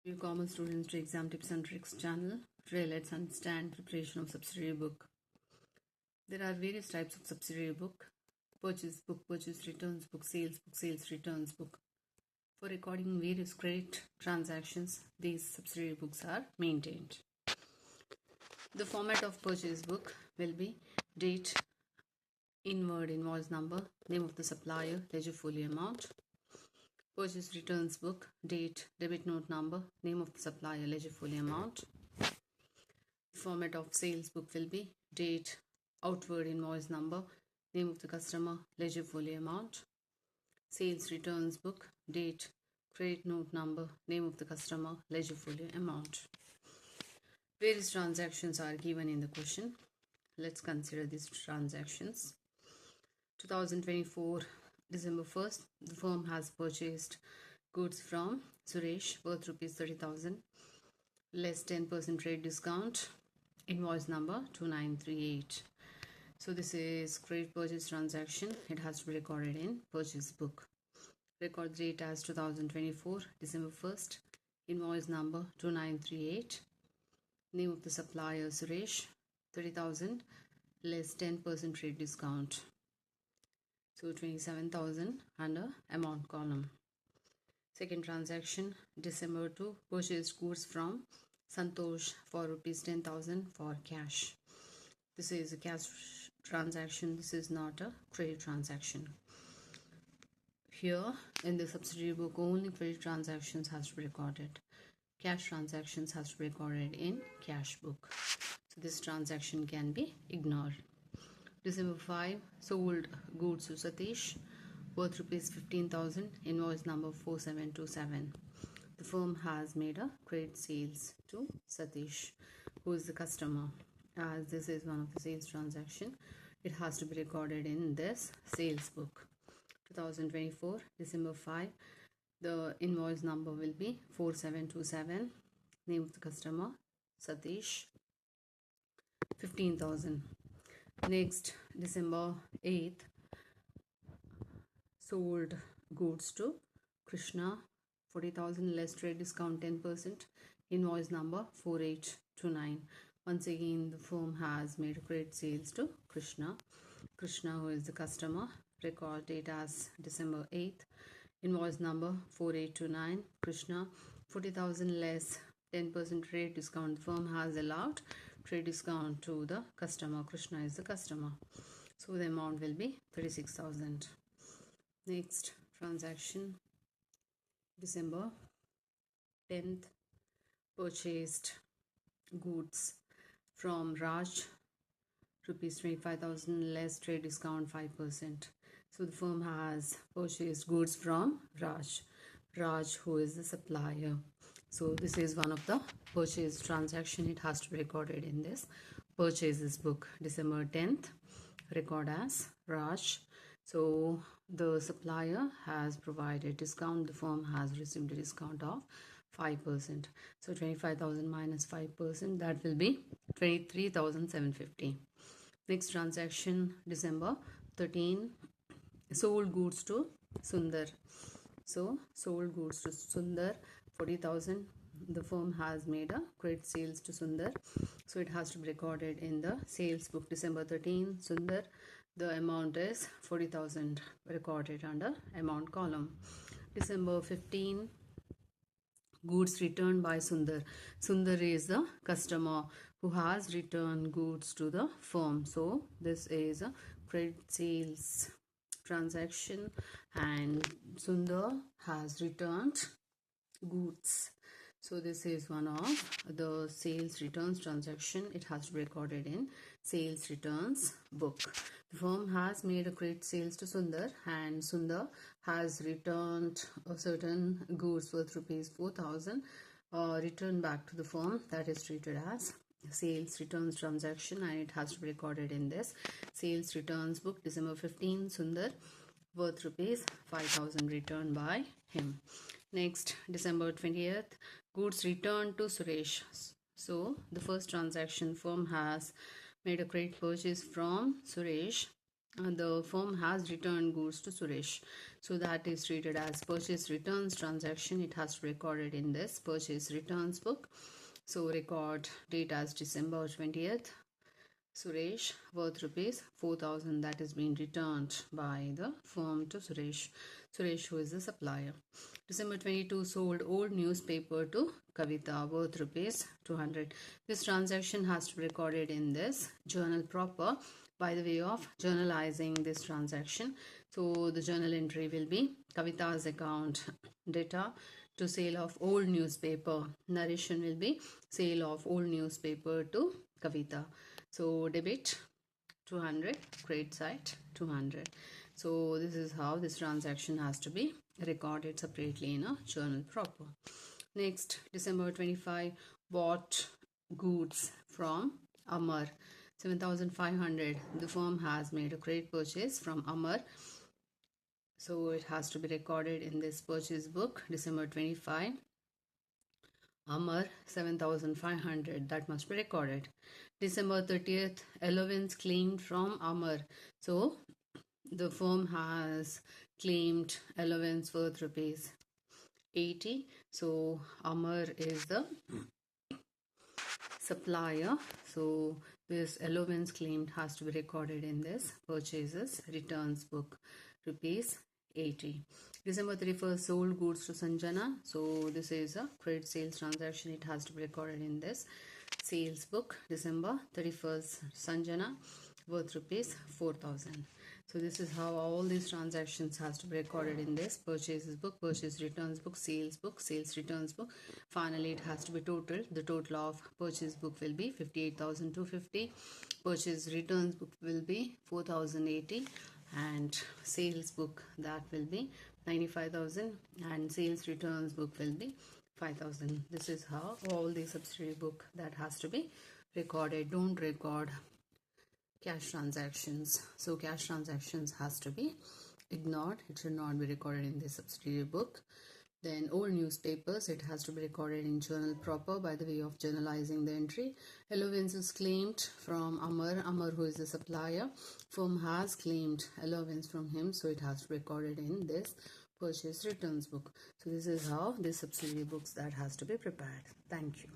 You common students to Exam Tips and Tricks channel. Today let's understand preparation of subsidiary book. There are various types of subsidiary book. Purchase book, purchase returns book, sales returns book. For recording various credit transactions, these subsidiary books are maintained. The format of purchase book will be date, inward invoice number, name of the supplier, ledger folio amount. Purchase returns book, date, debit note number, name of the supplier, ledger folio amount. Format of sales book will be date, outward invoice number, name of the customer, ledger folio amount. Sales returns book, date, credit note number, name of the customer, ledger folio amount. Various transactions are given in the question. Let's consider these transactions. 2024 December 1st, the firm has purchased goods from Suresh worth rupees 30,000 less 10% trade discount, invoice number 2938. So this is credit purchase transaction. It has to be recorded in purchase book. Record date as 2024 December 1st, invoice number 2938, name of the supplier Suresh, 30,000 less 10% trade discount. So 27,000 under amount column. Second transaction, December 2, purchased goods from Santosh for rupees 10,000 for cash. This is a cash transaction. This is not a credit transaction. Here in the subsidiary book, only credit transactions has to be recorded. Cash transactions has to be recorded in cash book. So this transaction can be ignored. December 5, sold goods to Satish worth rupees 15,000, invoice number 4727. The firm has made a credit sales to Satish, who is the customer. As this is one of the sales transaction, it has to be recorded in this sales book. 2024 December 5, the invoice number will be 4727, name of the customer Satish, 15,000. Next, December 8th, sold goods to Krishna, 40,000 less trade discount 10%, invoice number 4829. Once again, the firm has made credit sales to Krishna, who is the customer. Record date as December 8th, invoice number 4829, Krishna, 40,000 less 10% trade discount. The firm has allowed trade discount to the customer. Krishna is the customer, so the amount will be 36,000. Next transaction, December 10th, purchased goods from Raj, rupees 25,000 less trade discount 5%. So the firm has purchased goods from Raj, who is the supplier. So this is one of the purchase transaction. It has to be recorded in this purchases book. December 10th, record as Raj. So the supplier has provided discount. The firm has received a discount of 5%. So 25,000 minus 5%, that will be 23,750. Next transaction, December 13, sold goods to Sundar. So sold goods to Sundar, 40,000. The firm has made a credit sales to Sundar, so it has to be recorded in the sales book. December 13, Sundar, the amount is 40,000, recorded under amount column. December 15, goods returned by Sundar. Sundar is the customer who has returned goods to the firm. So this is a credit sales transaction and Sundar has returned goods. So this is one of the sales returns transaction. It has to be recorded in sales returns book. The firm has made a credit sales to Sundar and Sundar has returned a certain goods worth rupees 4,000 returned back to the firm. That is treated as sales returns transaction and it has to be recorded in this sales returns book. December 15, Sundar, worth rupees 5,000 returned by him. Next, December 20th, goods returned to Suresh. So the first transaction, firm has made a credit purchase from Suresh. The firm has returned goods to Suresh. So that is treated as purchase returns transaction. It has to be recorded in this purchase returns book. So record date as December 20th. Suresh, worth rupees 4,000, that is being returned by the firm to Suresh. Suresh, who is the supplier. December 22, sold old newspaper to Kavita, worth rupees 200. This transaction has to be recorded in this journal proper by the way of journalizing this transaction. So the journal entry will be Kavita's account data to sale of old newspaper. Narration will be sale of old newspaper to Kavita. So debit 200, credit side 200. So this is how this transaction has to be recorded separately in a journal proper. Next, December 25, bought goods from Amar, 7,500. The firm has made a credit purchase from Amar. So it has to be recorded in this purchase book, December 25. Amar 7,500, that must be recorded. December 30th, allowance claimed from Amar. So the firm has claimed allowance worth rupees 80. So Amar is the supplier. So this allowance claimed has to be recorded in this purchases returns book, rupees 80. December 31st, sold goods to Sanjana. So this is a credit sales transaction. It has to be recorded in this sales book. December 31st, Sanjana, worth rupees 4,000. So this is how all these transactions has to be recorded in this purchases book, purchase returns book, sales returns book. Finally, it has to be totaled. The total of purchase book will be 58,250. Purchase returns book will be 4,080. And sales book, that will be 95,000, and sales returns book will be 5,000. This is how all the subsidiary book that has to be recorded. Don't record cash transactions. So cash transactions has to be ignored. It should not be recorded in the subsidiary book. Then old newspapers, it has to be recorded in journal proper by the way of journalizing the entry. Allowance is claimed from Amar who is the supplier. Firm has claimed allowance from him, so it has to be recorded in this purchase returns book. So this is how the subsidiary books that has to be prepared. Thank you.